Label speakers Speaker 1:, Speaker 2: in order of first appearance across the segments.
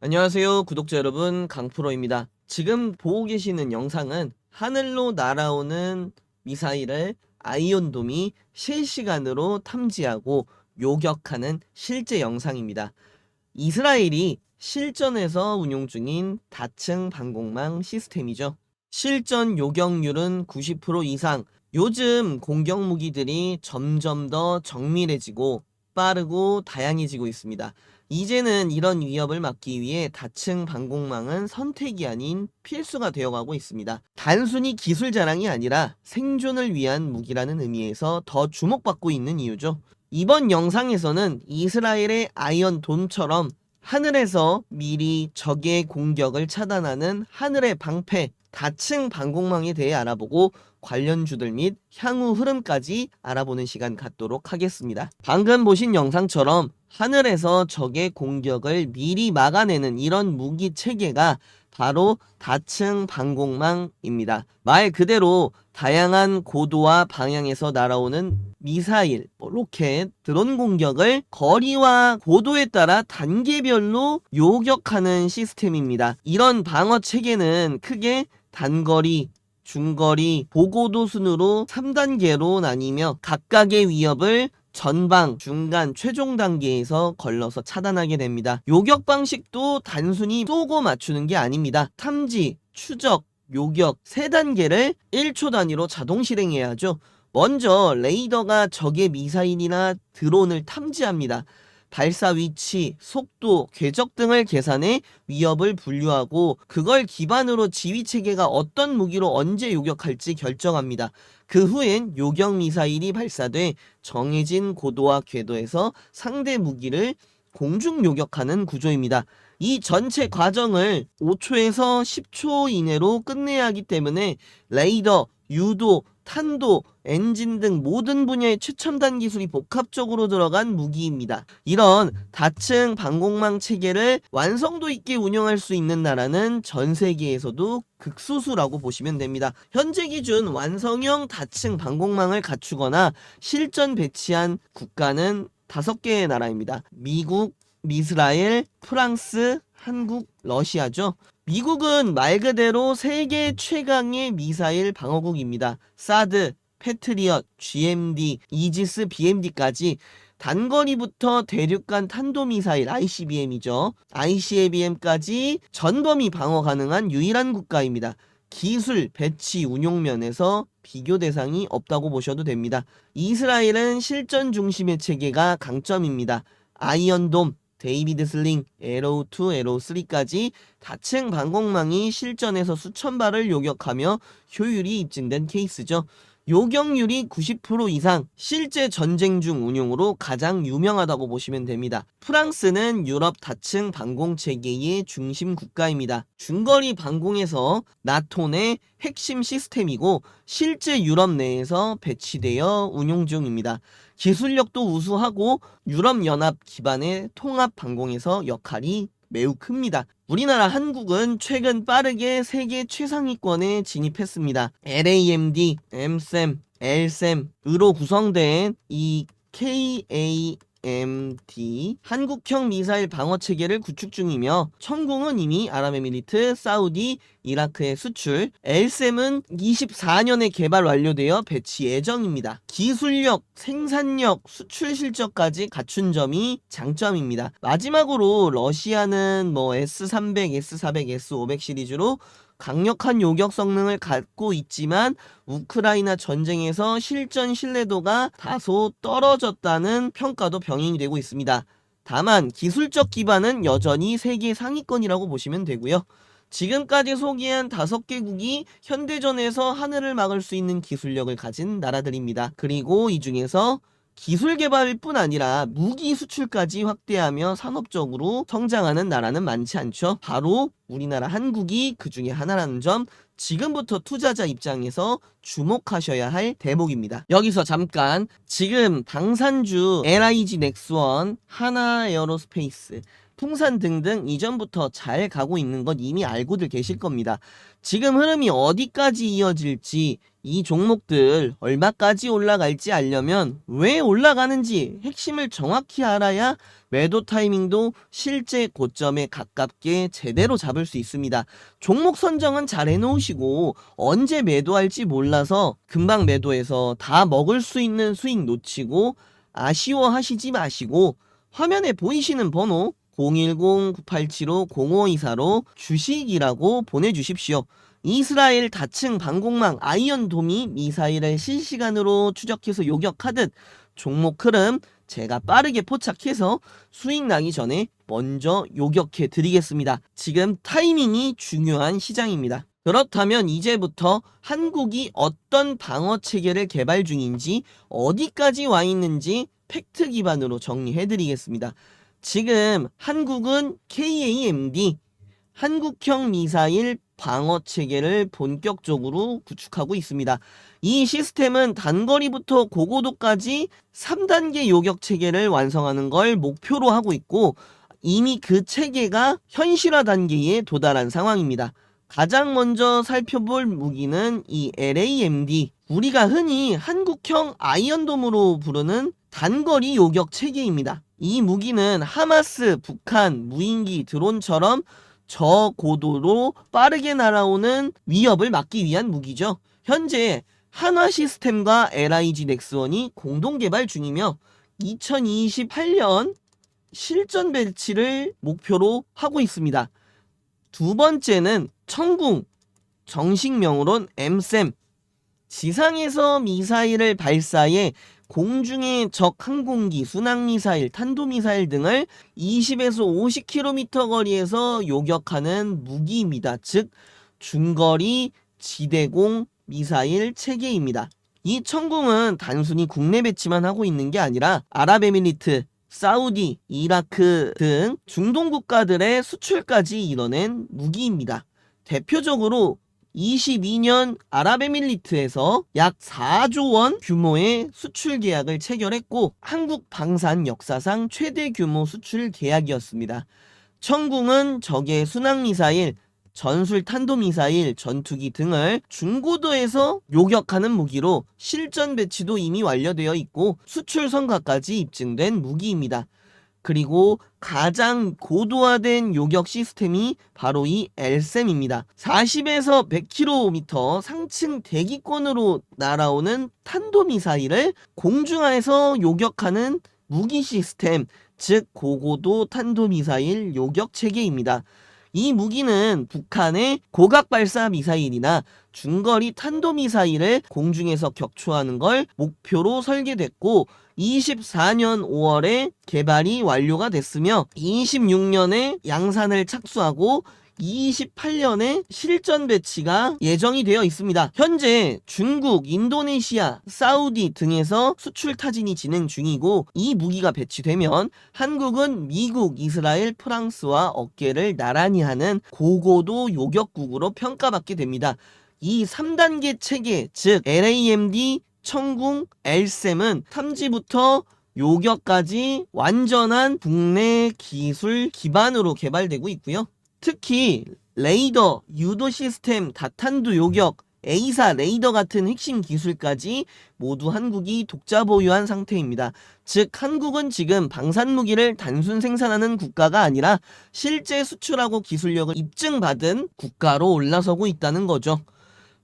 Speaker 1: 안녕하세요, 구독자 여러분. 강프로입니다. 지금 보고 계시는 영상은 하늘로 날아오는 미사일을 아이언돔이 실시간으로 탐지하고 요격하는 실제 영상입니다. 이스라엘이 실전에서 운용 중인 다층 방공망 시스템이죠. 실전 요격률은 90% 이상. 요즘 공격 무기들이 점점 더 정밀해지고 빠르고 다양해지고 있습니다. 이제는 이런 위협을 막기 위해 다층 방공망은 선택이 아닌 필수가 되어가고 있습니다. 단순히 기술 자랑이 아니라 생존을 위한 무기라는 의미에서 더 주목받고 있는 이유죠. 이번 영상에서는 이스라엘의 아이언돔처럼 하늘에서 미리 적의 공격을 차단하는 하늘의 방패, 다층 방공망에 대해 알아보고 관련주들 및 향후 흐름까지 알아보는 시간 갖도록 하겠습니다. 방금 보신 영상처럼 하늘에서 적의 공격을 미리 막아내는 이런 무기 체계가 바로 다층 방공망입니다. 말 그대로 다양한 고도와 방향에서 날아오는 미사일, 로켓, 드론 공격을 거리와 고도에 따라 단계별로 요격하는 시스템입니다. 이런 방어 체계는 크게 단거리, 중거리, 고고도 순으로 3단계로 나뉘며 각각의 위협을 전방, 중간, 최종 단계에서 걸러서 차단하게 됩니다. 요격 방식도 단순히 쏘고 맞추는 게 아닙니다. 탐지, 추적, 요격 3단계를 1초 단위로 자동 실행해야 하죠. 먼저 레이더가 적의 미사일이나 드론을 탐지합니다. 발사 위치, 속도, 궤적 등을 계산해 위협을 분류하고 그걸 기반으로 지휘체계가 어떤 무기로 언제 요격할지 결정합니다. 그 후엔 요격 미사일이 발사돼 정해진 고도와 궤도에서 상대 무기를 공중 요격하는 구조입니다. 이 전체 과정을 5초에서 10초 이내로 끝내야 하기 때문에 레이더, 유도, 탄도, 엔진 등 모든 분야의 최첨단 기술이 복합적으로 들어간 무기입니다. 이런 다층 방공망 체계를 완성도 있게 운영할 수 있는 나라는 전 세계에서도 극소수라고 보시면 됩니다. 현재 기준 완성형 다층 방공망을 갖추거나 실전 배치한 국가는 5개의 나라입니다. 미국, 이스라엘, 프랑스, 한국, 러시아죠. 미국은 말 그대로 세계 최강의 미사일 방어국입니다. 사드, 패트리엇, GMD, 이지스, BMD까지 단거리부터 대륙간 탄도미사일 ICBM이죠. ICBM까지 전범위 방어 가능한 유일한 국가입니다. 기술, 배치, 운용 면에서 비교 대상이 없다고 보셔도 됩니다. 이스라엘은 실전 중심의 체계가 강점입니다. 아이언돔, 데이비드 슬링, 에로우2, 에로우3까지 다층 방공망이 실전에서 수천 발을 요격하며 효율이 입증된 케이스죠. 요격률이 90% 이상, 실제 전쟁 중 운용으로 가장 유명하다고 보시면 됩니다. 프랑스는 유럽 다층 방공 체계의 중심 국가입니다. 중거리 방공에서 나토 내 핵심 시스템이고 실제 유럽 내에서 배치되어 운용 중입니다. 기술력도 우수하고 유럽연합 기반의 통합 방공에서 역할이 매우 큽니다. 우리나라 한국은 최근 빠르게 세계 최상위권에 진입했습니다. LAMD, MSAM, LSAM으로 구성된 이 KAMD 한국형 미사일 방어 체계를 구축 중이며 천공은 이미 아랍에미리트, 사우디, 이라크에 수출, LSAM은 24년에 개발 완료되어 배치 예정입니다. 기술력, 생산력, 수출 실적까지 갖춘 점이 장점입니다. 마지막으로 러시아는 S300, S400, S500 시리즈로 강력한 요격 성능을 갖고 있지만 우크라이나 전쟁에서 실전 신뢰도가 다소 떨어졌다는 평가도 병행이 되고 있습니다. 다만 기술적 기반은 여전히 세계 상위권이라고 보시면 되고요. 지금까지 소개한 5개국이 현대전에서 하늘을 막을 수 있는 기술력을 가진 나라들입니다. 그리고 이 중에서 기술 개발일 뿐 아니라 무기 수출까지 확대하며 산업적으로 성장하는 나라는 많지 않죠. 바로 우리나라 한국이 그 중에 하나라는 점, 지금부터 투자자 입장에서 주목하셔야 할 대목입니다. 여기서 잠깐, 지금 당산주 LIG 넥스원, 하나에어로스페이스, 풍산 등등 이전부터 잘 가고 있는 것 이미 알고들 계실 겁니다. 지금 흐름이 어디까지 이어질지, 이 종목들 얼마까지 올라갈지 알려면 왜 올라가는지 핵심을 정확히 알아야 매도 타이밍도 실제 고점에 가깝게 제대로 잡을 수 있습니다. 종목 선정은 잘 해놓으시고 언제 매도할지 몰라서 금방 매도해서 다 먹을 수 있는 수익 놓치고 아쉬워하시지 마시고 화면에 보이시는 번호 010-9875-0524로 주식이라고 보내주십시오. 이스라엘 다층 방공망 아이언돔이 미사일을 실시간으로 추적해서 요격하듯 종목 흐름 제가 빠르게 포착해서 수익 나기 전에 먼저 요격해 드리겠습니다. 지금 타이밍이 중요한 시장입니다. 그렇다면 이제부터 한국이 어떤 방어 체계를 개발 중인지, 어디까지 와 있는지 팩트 기반으로 정리해 드리겠습니다. 지금 한국은 KAMD, 한국형 미사일 방어 체계를 본격적으로 구축하고 있습니다. 이 시스템은 단거리부터 고고도까지 3단계 요격 체계를 완성하는 걸 목표로 하고 있고, 이미 그 체계가 현실화 단계에 도달한 상황입니다. 가장 먼저 살펴볼 무기는 이 LAMD, 우리가 흔히 한국형 아이언돔으로 부르는 단거리 요격 체계입니다. 이 무기는 하마스, 북한, 무인기, 드론처럼 저고도로 빠르게 날아오는 위협을 막기 위한 무기죠. 현재 한화 시스템과 LIG 넥스원이 공동 개발 중이며 2028년 실전 배치를 목표로 하고 있습니다. 두 번째는 청궁, 정식명으로는 엠셈, 지상에서 미사일을 발사해 공중의 적 항공기, 순항미사일, 탄도미사일 등을 20에서 50km 거리에서 요격하는 무기입니다. 즉 중거리 지대공 미사일 체계입니다. 이 청궁은 단순히 국내 배치만 하고 있는 게 아니라 아랍에미리트, 사우디, 이라크 등 중동 국가들의 수출까지 이뤄낸 무기입니다. 대표적으로 22년 아랍에미리트에서 약 4조 원 규모의 수출 계약을 체결했고 한국 방산 역사상 최대 규모 수출 계약이었습니다. 청궁은 적의 순항미사일, 전술 탄도미사일, 전투기 등을 중고도에서 요격하는 무기로 실전 배치도 이미 완료되어 있고 수출 성과까지 입증된 무기입니다. 그리고 가장 고도화된 요격 시스템이 바로 이 LSAM입니다. 40에서 100km 상층 대기권으로 날아오는 탄도미사일을 공중하에서 요격하는 무기 시스템, 즉 고고도 탄도미사일 요격 체계입니다. 이 무기는 북한의 고각발사 미사일이나 중거리 탄도미사일을 공중에서 격추하는 걸 목표로 설계됐고 24년 5월에 개발이 완료가 됐으며 26년에 양산을 착수하고 28년에 실전 배치가 예정이 되어 있습니다. 현재 중국, 인도네시아, 사우디 등에서 수출 타진이 진행 중이고 이 무기가 배치되면 한국은 미국, 이스라엘, 프랑스와 어깨를 나란히 하는 고고도 요격국으로 평가받게 됩니다. 이 3단계 체계, 즉 LAMD, 청궁, LSAM은 탐지부터 요격까지 완전한 국내 기술 기반으로 개발되고 있고요. 특히 레이더, 유도 시스템, 다탄두 요격, A사 레이더 같은 핵심 기술까지 모두 한국이 독자 보유한 상태입니다. 즉 한국은 지금 방산무기를 단순 생산하는 국가가 아니라 실제 수출하고 기술력을 입증받은 국가로 올라서고 있다는 거죠.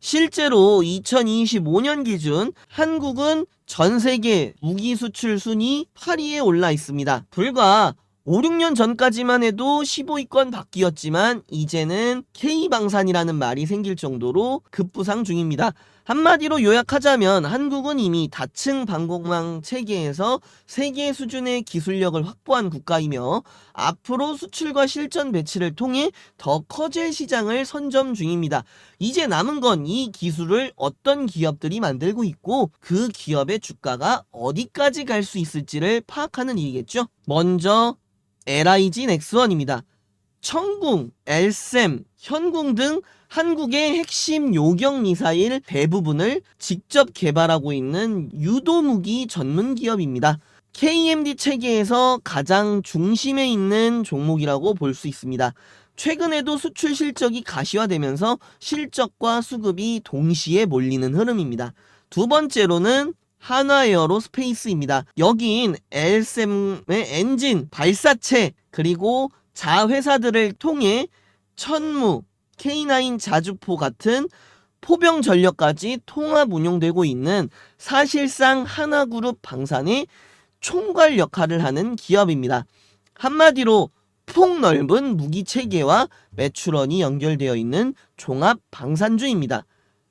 Speaker 1: 실제로 2025년 기준 한국은 전 세계 무기 수출 순위 8위에 올라 있습니다. 불과 5, 6년 전까지만 해도 15위권 밖이었지만 이제는 K방산이라는 말이 생길 정도로 급부상 중입니다. 한마디로 요약하자면 한국은 이미 다층 방공망 체계에서 세계 수준의 기술력을 확보한 국가이며 앞으로 수출과 실전 배치를 통해 더 커질 시장을 선점 중입니다. 이제 남은 건 이 기술을 어떤 기업들이 만들고 있고 그 기업의 주가가 어디까지 갈 수 있을지를 파악하는 일이겠죠. 먼저 LIG 넥스원입니다. 청궁, LSAM, 현궁 등 한국의 핵심 요격 미사일 대부분을 직접 개발하고 있는 유도무기 전문 기업입니다. KMD 체계에서 가장 중심에 있는 종목이라고 볼 수 있습니다. 최근에도 수출 실적이 가시화되면서 실적과 수급이 동시에 몰리는 흐름입니다. 두 번째로는 한화에어로스페이스입니다. 여긴 LSM의 엔진, 발사체, 그리고 자회사들을 통해 천무, K9 자주포 같은 포병 전력까지 통합 운용되고 있는 사실상 하나그룹 방산의 총괄 역할을 하는 기업입니다. 한마디로 폭넓은 무기 체계와 매출원이 연결되어 있는 종합 방산주입니다.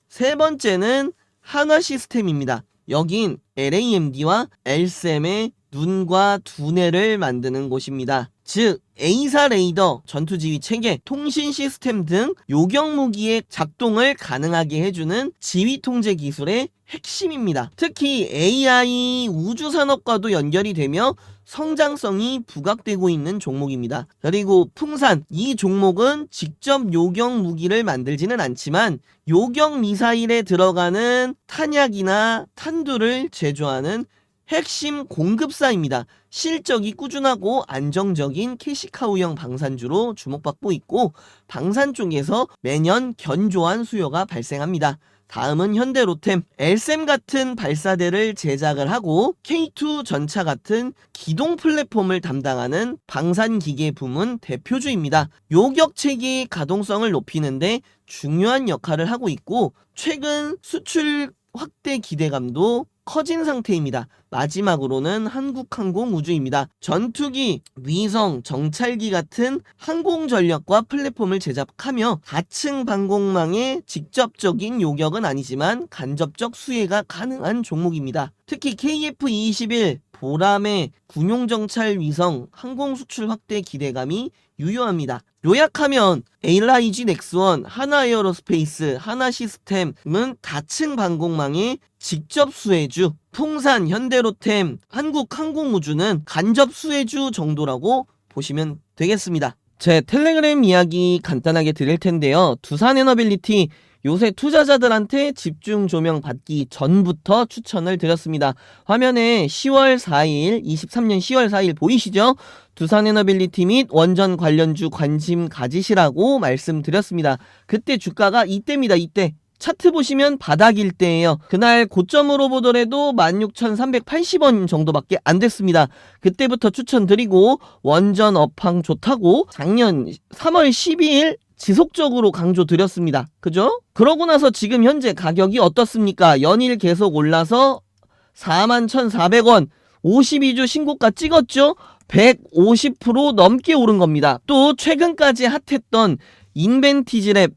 Speaker 1: 세 번째는 한화 시스템입니다. 여긴 LAMD와 LSM의 눈과 두뇌를 만드는 곳입니다. 즉 A사 레이더, 전투지휘 체계, 통신 시스템 등 요격 무기의 작동을 가능하게 해주는 지휘 통제 기술의 핵심입니다. 특히 AI 우주 산업과도 연결이 되며 성장성이 부각되고 있는 종목입니다. 그리고 풍산, 이 종목은 직접 요격 무기를 만들지는 않지만 요격 미사일에 들어가는 탄약이나 탄두를 제조하는 핵심 공급사입니다. 실적이 꾸준하고 안정적인 캐시카우형 방산주로 주목받고 있고 방산 쪽에서 매년 견조한 수요가 발생합니다. 다음은 현대로템, LSM 같은 발사대를 제작을 하고 K2 전차 같은 기동 플랫폼을 담당하는 방산기계 부문 대표주입니다. 요격체계의 가동성을 높이는데 중요한 역할을 하고 있고 최근 수출 확대 기대감도 커진 상태입니다. 마지막으로는 한국항공우주입니다. 전투기, 위성, 정찰기 같은 항공전력과 플랫폼을 제작하며 다층 방공망의 직접적인 요격은 아니지만 간접적 수혜가 가능한 종목입니다. 특히 KF-21, 보람의 군용정찰 위성 항공수출 확대 기대감이 유효합니다. 요약하면 LIG 넥스원, 한화에어로스페이스, 한화시스템은 다층 방공망의 직접 수혜주, 풍산, 현대로템, 한국항공우주는 간접 수혜주 정도라고 보시면 되겠습니다. 제 텔레그램 이야기 간단하게 드릴 텐데요. 두산에너빌리티 요새 투자자들한테 집중 조명 받기 전부터 추천을 드렸습니다. 화면에 10월 4일, 23년 10월 4일 보이시죠? 두산에너빌리티 및 원전 관련주 관심 가지시라고 말씀드렸습니다. 그때 주가가 이때입니다. 이때. 차트 보시면 바닥일 때예요. 그날 고점으로 보더라도 16,380원 정도밖에 안 됐습니다. 그때부터 추천드리고 원전 업황 좋다고 작년 3월 12일 지속적으로 강조드렸습니다. 그죠? 그러고 나서 지금 현재 가격이 어떻습니까? 연일 계속 올라서 41,400원 52주 신고가 찍었죠? 150% 넘게 오른 겁니다. 또 최근까지 핫했던 인벤티지랩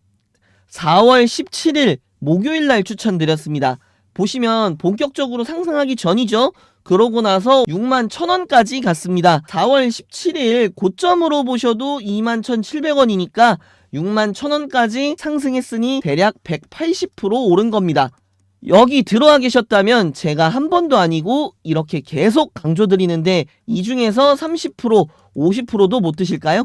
Speaker 1: 4월 17일 목요일 날 추천드렸습니다. 보시면 본격적으로 상승하기 전이죠. 그러고 나서 61,000원까지 갔습니다. 4월 17일 고점으로 보셔도 21,700원이니까 61,000원까지 상승했으니 대략 180% 오른 겁니다. 여기 들어와 계셨다면 제가 한 번도 아니고 이렇게 계속 강조드리는데 이 중에서 30%, 50%도 못 드실까요?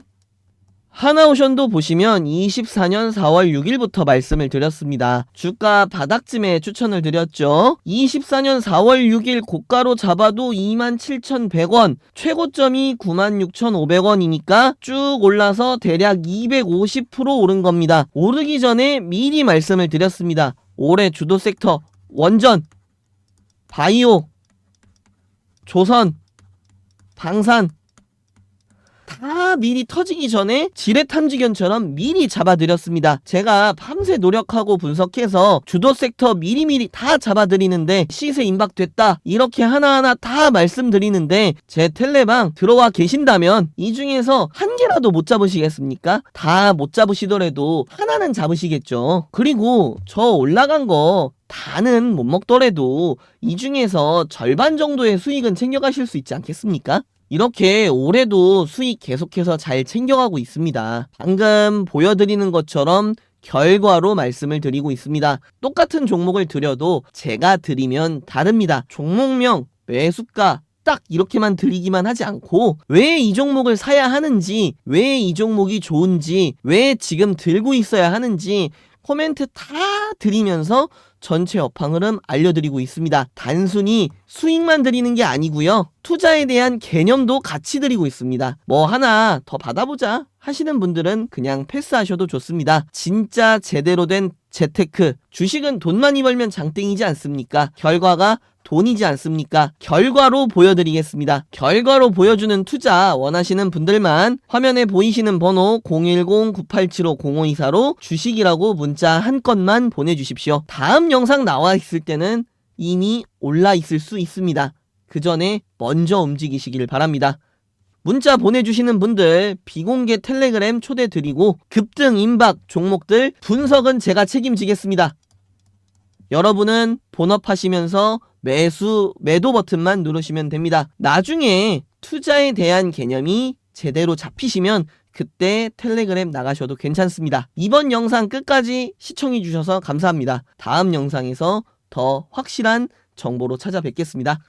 Speaker 1: 하나오션도 보시면 24년 4월 6일부터 말씀을 드렸습니다. 주가 바닥쯤에 추천을 드렸죠. 24년 4월 6일 고가로 잡아도 27,100원, 최고점이 96,500원이니까 쭉 올라서 대략 250% 오른 겁니다. 오르기 전에 미리 말씀을 드렸습니다. 올해 주도 섹터 원전, 바이오, 조선, 방산 다 미리 터지기 전에 지뢰탐지견처럼 미리 잡아드렸습니다. 제가 밤새 노력하고 분석해서 주도 섹터 미리미리 다 잡아드리는데 시세 임박됐다 이렇게 하나하나 다 말씀드리는데 제 텔레방 들어와 계신다면 이 중에서 한 개라도 못 잡으시겠습니까? 다 못 잡으시더라도 하나는 잡으시겠죠. 그리고 저 올라간 거 다는 못 먹더라도 이 중에서 절반 정도의 수익은 챙겨가실 수 있지 않겠습니까? 이렇게 올해도 수익 계속해서 잘 챙겨가고 있습니다. 방금 보여드리는 것처럼 결과로 말씀을 드리고 있습니다. 똑같은 종목을 드려도 제가 드리면 다릅니다. 종목명, 매수가 딱 이렇게만 드리기만 하지 않고 왜 이 종목을 사야 하는지, 왜 이 종목이 좋은지, 왜 지금 들고 있어야 하는지 코멘트 다 드리면서 전체 업황 흐름 알려드리고 있습니다. 단순히 수익만 드리는 게 아니고요. 투자에 대한 개념도 같이 드리고 있습니다. 뭐 하나 더 받아보자 하시는 분들은 그냥 패스하셔도 좋습니다. 진짜 제대로 된 재테크, 주식은 돈 많이 벌면 장땡이지 않습니까? 결과가 돈이지 않습니까? 결과로 보여드리겠습니다. 결과로 보여주는 투자 원하시는 분들만 화면에 보이시는 번호 010-9875-0524로 주식이라고 문자 한 건만 보내주십시오. 다음 영상 나와 있을 때는 이미 올라 있을 수 있습니다. 그 전에 먼저 움직이시길 바랍니다. 문자 보내주시는 분들 비공개 텔레그램 초대 드리고 급등 임박 종목들 분석은 제가 책임지겠습니다. 여러분은 본업하시면서 매도 버튼만 누르시면 됩니다. 나중에 투자에 대한 개념이 제대로 잡히시면 그때 텔레그램 나가셔도 괜찮습니다. 이번 영상 끝까지 시청해 주셔서 감사합니다. 다음 영상에서 더 확실한 정보로 찾아뵙겠습니다.